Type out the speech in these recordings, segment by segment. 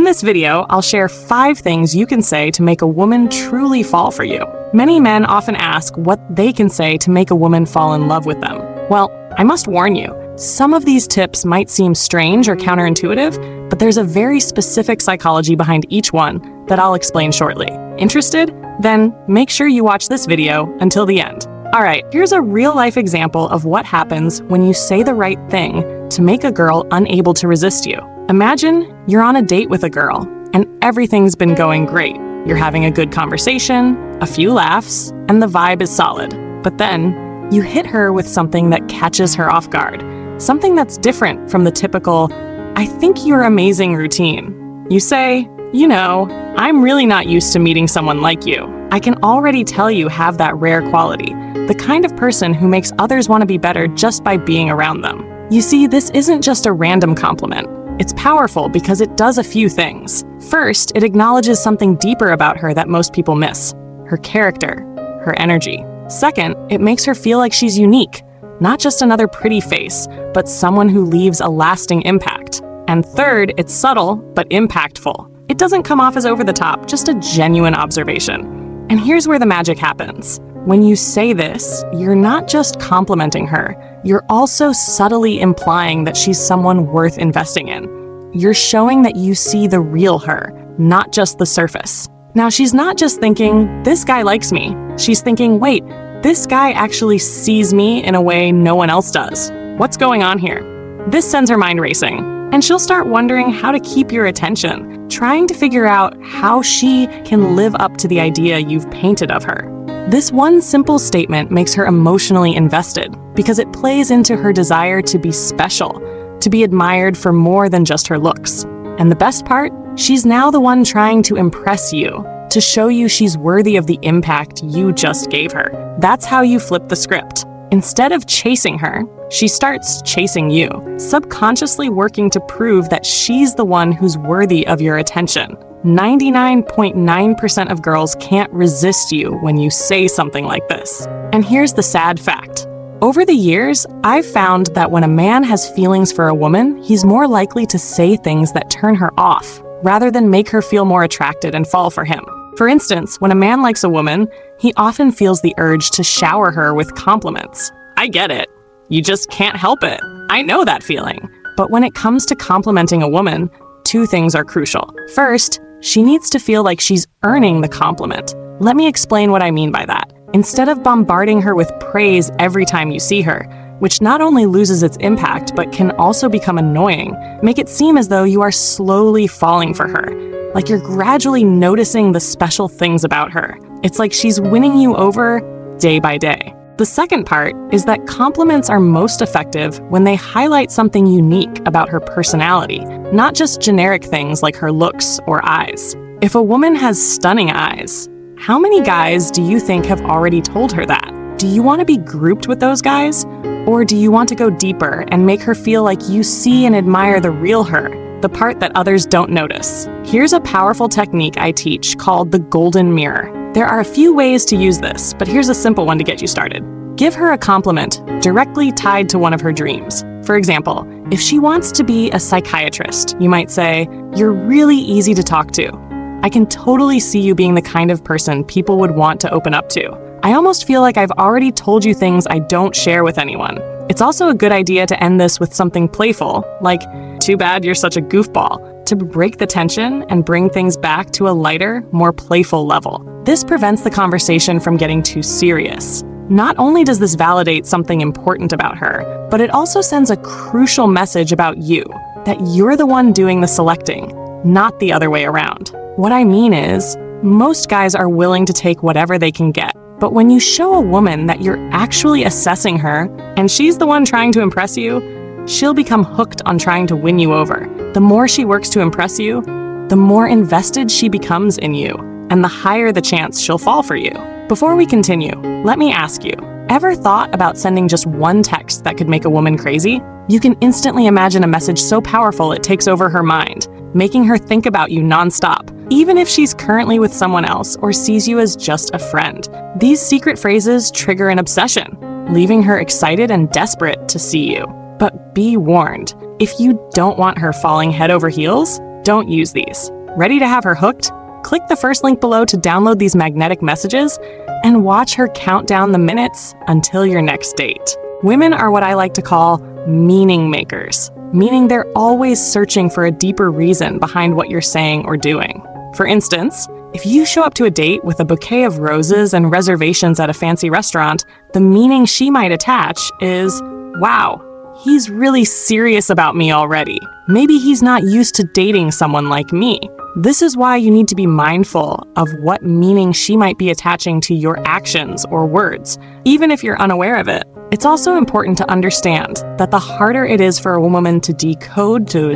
this video, I'll share 5 things you can say to make a woman truly fall for you. Many men often ask what they can say to make a woman fall in love with them. Well, I must warn you, some of these tips might seem strange or counterintuitive, but there's a very specific psychology behind each one that I'll explain shortly. Interested? Then make sure you watch this video until the end. Alright, here's a real-life example of what happens when you say the right thing to make a girl unable to resist you. Imagine you're on a date with a girl, and everything's been going great. You're having a good conversation, a few laughs, and the vibe is solid. But then, you hit her with something that catches her off guard. Something that's different from the typical, "I think you're amazing" routine. You say, "You know, I'm really not used to meeting someone like you. I can already tell you have that rare quality, the kind of person who makes others want to be better just by being around them." You see, this isn't just a random compliment. It's powerful because it does a few things. First, it acknowledges something deeper about her that most people miss: her character, her energy. Second, it makes her feel like she's unique, not just another pretty face, but someone who leaves a lasting impact. And third, it's subtle but impactful. It doesn't come off as over the top, just a genuine observation. And here's where the magic happens. When you say this, you're not just complimenting her, you're also subtly implying that she's someone worth investing in. You're showing that you see the real her, not just the surface. Now, she's not just thinking, "This guy likes me." She's thinking, "Wait, this guy actually sees me in a way no one else does. What's going on here?" This sends her mind racing, and she'll start wondering how to keep your attention, trying to figure out how she can live up to the idea you've painted of her. This one simple statement makes her emotionally invested because it plays into her desire to be special, to be admired for more than just her looks. And the best part? She's now the one trying to impress you, to show you she's worthy of the impact you just gave her. That's how you flip the script. Instead of chasing her, she starts chasing you, subconsciously working to prove that she's the one who's worthy of your attention. 99.9% of girls can't resist you when you say something like this. And here's the sad fact. Over the years, I've found that when a man has feelings for a woman, he's more likely to say things that turn her off, rather than make her feel more attracted and fall for him. For instance, when a man likes a woman, he often feels the urge to shower her with compliments. I get it. You just can't help it. I know that feeling. But when it comes to complimenting a woman, 2 things are crucial. First, she needs to feel like she's earning the compliment. Let me explain what I mean by that. Instead of bombarding her with praise every time you see her, which not only loses its impact but can also become annoying, make it seem as though you are slowly falling for her, like you're gradually noticing the special things about her. It's like she's winning you over day by day. The second part is that compliments are most effective when they highlight something unique about her personality, not just generic things like her looks or eyes. If a woman has stunning eyes, how many guys do you think have already told her that? Do you want to be grouped with those guys? Or do you want to go deeper and make her feel like you see and admire the real her, the part that others don't notice? Here's a powerful technique I teach called the golden mirror. There are a few ways to use this, but here's a simple one to get you started. Give her a compliment directly tied to one of her dreams. For example, if she wants to be a psychiatrist, you might say, "You're really easy to talk to. I can totally see you being the kind of person people would want to open up to. I almost feel like I've already told you things I don't share with anyone." It's also a good idea to end this with something playful, like, "Too bad you're such a goofball," to break the tension and bring things back to a lighter, more playful level. This prevents the conversation from getting too serious. Not only does this validate something important about her, but it also sends a crucial message about you, that you're the one doing the selecting, not the other way around. What I mean is, most guys are willing to take whatever they can get. But when you show a woman that you're actually assessing her, and she's the one trying to impress you, she'll become hooked on trying to win you over. The more she works to impress you, the more invested she becomes in you, and the higher the chance she'll fall for you. Before we continue, let me ask you, ever thought about sending just one text that could make a woman crazy? You can instantly imagine a message so powerful it takes over her mind, making her think about you nonstop, even if she's currently with someone else or sees you as just a friend. These secret phrases trigger an obsession, leaving her excited and desperate to see you. But be warned, if you don't want her falling head over heels, don't use these. Ready to have her hooked? Click the first link below to download these magnetic messages and watch her count down the minutes until your next date. Women are what I like to call meaning makers, meaning they're always searching for a deeper reason behind what you're saying or doing. For instance, if you show up to a date with a bouquet of roses and reservations at a fancy restaurant, the meaning she might attach is, wow, he's really serious about me already. Maybe he's not used to dating someone like me. This is why you need to be mindful of what meaning she might be attaching to your actions or words, even if you're unaware of it. It's also important to understand that the harder it is for a woman to decode to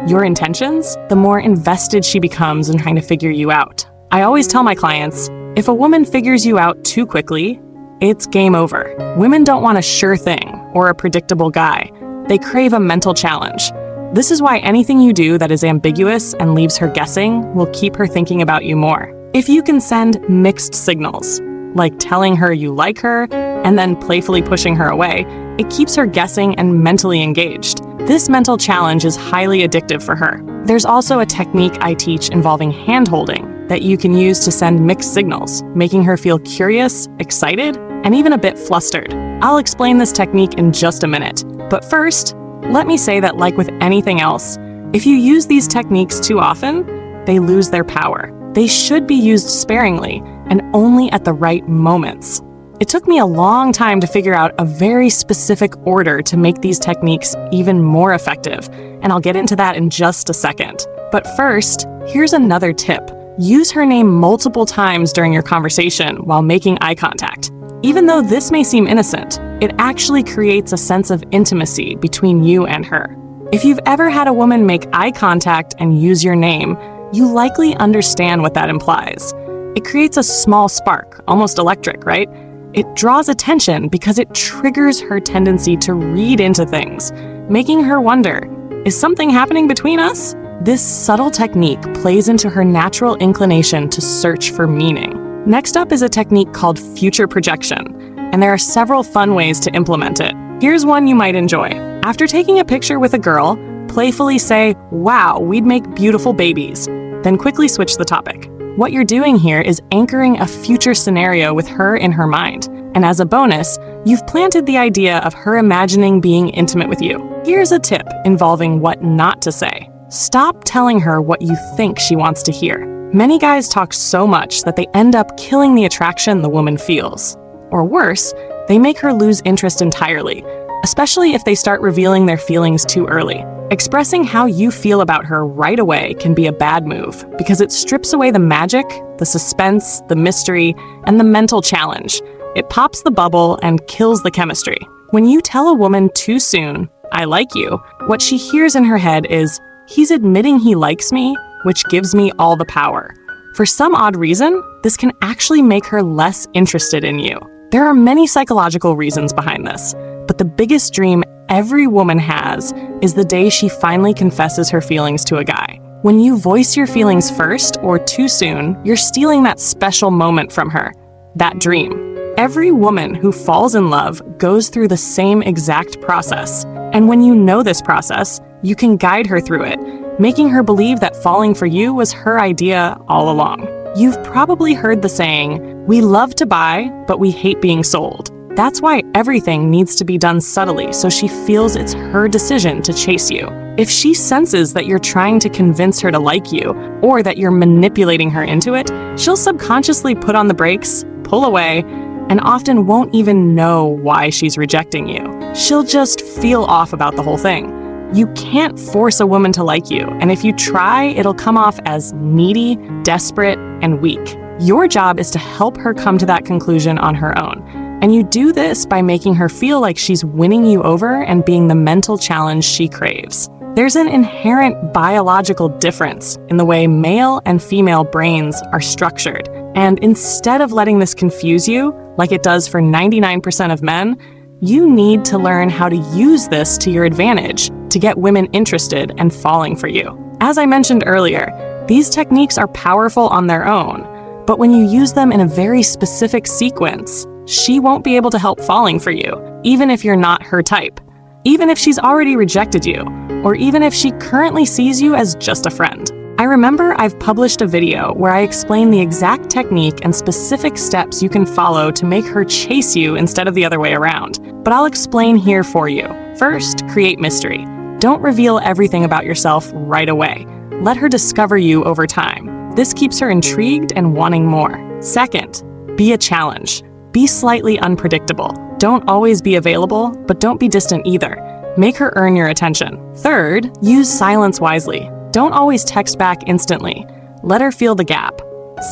your intentions, the more invested she becomes in trying to figure you out. I always tell my clients, if a woman figures you out too quickly, it's game over. Women don't want a sure thing or a predictable guy. They crave a mental challenge. This is why anything you do that is ambiguous and leaves her guessing will keep her thinking about you more. If you can send mixed signals, like telling her you like her and then playfully pushing her away, it keeps her guessing and mentally engaged. This mental challenge is highly addictive for her. There's also a technique I teach involving hand-holding that you can use to send mixed signals, making her feel curious, excited, and even a bit flustered. I'll explain this technique in just a minute, but first, let me say that like with anything else, if you use these techniques too often, they lose their power. They should be used sparingly and only at the right moments. It took me a long time to figure out a very specific order to make these techniques even more effective, and I'll get into that in just a second. But first, here's another tip. Use her name multiple times during your conversation while making eye contact. Even though this may seem innocent, it actually creates a sense of intimacy between you and her. If you've ever had a woman make eye contact and use your name, you likely understand what that implies. It creates a small spark, almost electric, right? It draws attention because it triggers her tendency to read into things, making her wonder, is something happening between us? This subtle technique plays into her natural inclination to search for meaning. Next up is a technique called future projection, and there are several fun ways to implement it. Here's one you might enjoy. After taking a picture with a girl, playfully say, "Wow, we'd make beautiful babies," then quickly switch the topic. What you're doing here is anchoring a future scenario with her in her mind, and as a bonus, you've planted the idea of her imagining being intimate with you. Here's a tip involving what not to say. Stop telling her what you think she wants to hear. Many guys talk so much that they end up killing the attraction the woman feels. Or worse, they make her lose interest entirely, especially if they start revealing their feelings too early. Expressing how you feel about her right away can be a bad move because it strips away the magic, the suspense, the mystery, and the mental challenge. It pops the bubble and kills the chemistry. When you tell a woman too soon, "I like you," what she hears in her head is, "He's admitting he likes me, which gives me all the power." For some odd reason, this can actually make her less interested in you. There are many psychological reasons behind this, but the biggest dream every woman has is the day she finally confesses her feelings to a guy. When you voice your feelings first or too soon, you're stealing that special moment from her, that dream. Every woman who falls in love goes through the same exact process, and when you know this process, you can guide her through it, making her believe that falling for you was her idea all along. You've probably heard the saying, "We love to buy, but we hate being sold." That's why everything needs to be done subtly so she feels it's her decision to chase you. If she senses that you're trying to convince her to like you, or that you're manipulating her into it, she'll subconsciously put on the brakes, pull away, and often won't even know why she's rejecting you. She'll just feel off about the whole thing. You can't force a woman to like you, and if you try, it'll come off as needy, desperate, and weak. Your job is to help her come to that conclusion on her own. And you do this by making her feel like she's winning you over and being the mental challenge she craves. There's an inherent biological difference in the way male and female brains are structured. And instead of letting this confuse you, like it does for 99% of men, you need to learn how to use this to your advantage to get women interested and falling for you. As I mentioned earlier, these techniques are powerful on their own, but when you use them in a very specific sequence, she won't be able to help falling for you, even if you're not her type, even if she's already rejected you, or even if she currently sees you as just a friend. I remember I've published a video where I explain the exact technique and specific steps you can follow to make her chase you instead of the other way around, but I'll explain here for you. First, create mystery. Don't reveal everything about yourself right away. Let her discover you over time. This keeps her intrigued and wanting more. Second, be a challenge. Be slightly unpredictable. Don't always be available, but don't be distant either. Make her earn your attention. Third, use silence wisely. Don't always text back instantly. Let her feel the gap.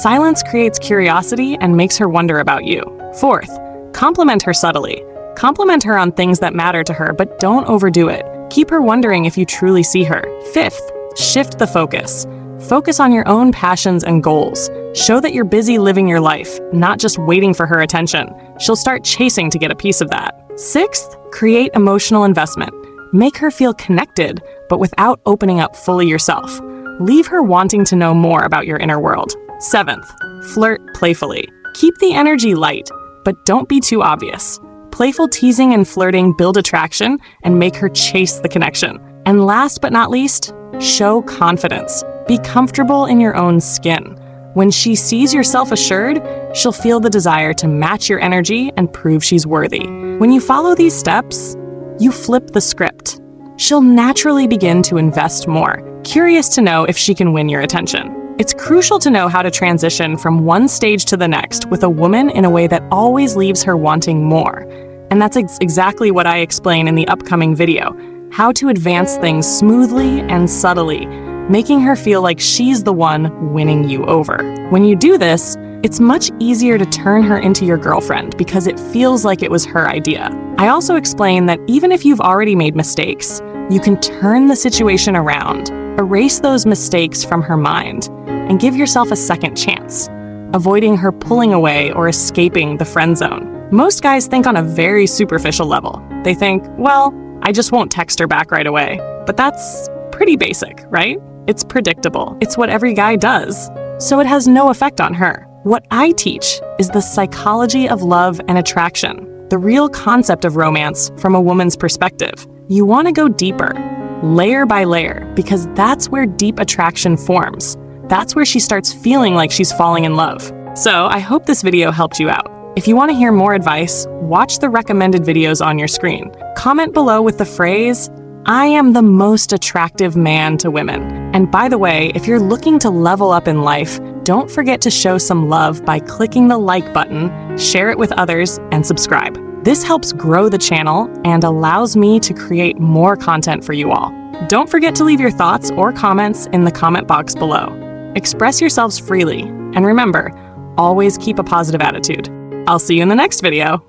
Silence creates curiosity and makes her wonder about you. Fourth, compliment her subtly. Compliment her on things that matter to her, but don't overdo it. Keep her wondering if you truly see her. Fifth, shift the focus. Focus on your own passions and goals. Show that you're busy living your life, not just waiting for her attention. She'll start chasing to get a piece of that. Sixth, create emotional investment. Make her feel connected, but without opening up fully yourself. Leave her wanting to know more about your inner world. Seventh, flirt playfully. Keep the energy light, but don't be too obvious. Playful teasing and flirting build attraction and make her chase the connection. And last but not least, show confidence. Be comfortable in your own skin. When she sees you're self-assured, she'll feel the desire to match your energy and prove she's worthy. When you follow these steps, you flip the script. She'll naturally begin to invest more, curious to know if she can win your attention. It's crucial to know how to transition from one stage to the next with a woman in a way that always leaves her wanting more. And that's exactly what I explain in the upcoming video, how to advance things smoothly and subtly, making her feel like she's the one winning you over. When you do this, it's much easier to turn her into your girlfriend because it feels like it was her idea. I also explain that even if you've already made mistakes, you can turn the situation around, erase those mistakes from her mind, and give yourself a second chance, avoiding her pulling away or escaping the friend zone. Most guys think on a very superficial level. They think, well, I just won't text her back right away. But that's pretty basic, right? It's predictable. It's what every guy does. So it has no effect on her. What I teach is the psychology of love and attraction, the real concept of romance from a woman's perspective. You want to go deeper, layer by layer, because that's where deep attraction forms. That's where she starts feeling like she's falling in love. So I hope this video helped you out. If you want to hear more advice, watch the recommended videos on your screen. Comment below with the phrase, "I am the most attractive man to women." And by the way, if you're looking to level up in life, don't forget to show some love by clicking the like button, share it with others, and subscribe. This helps grow the channel and allows me to create more content for you all. Don't forget to leave your thoughts or comments in the comment box below. Express yourselves freely, and remember, always keep a positive attitude. I'll see you in the next video.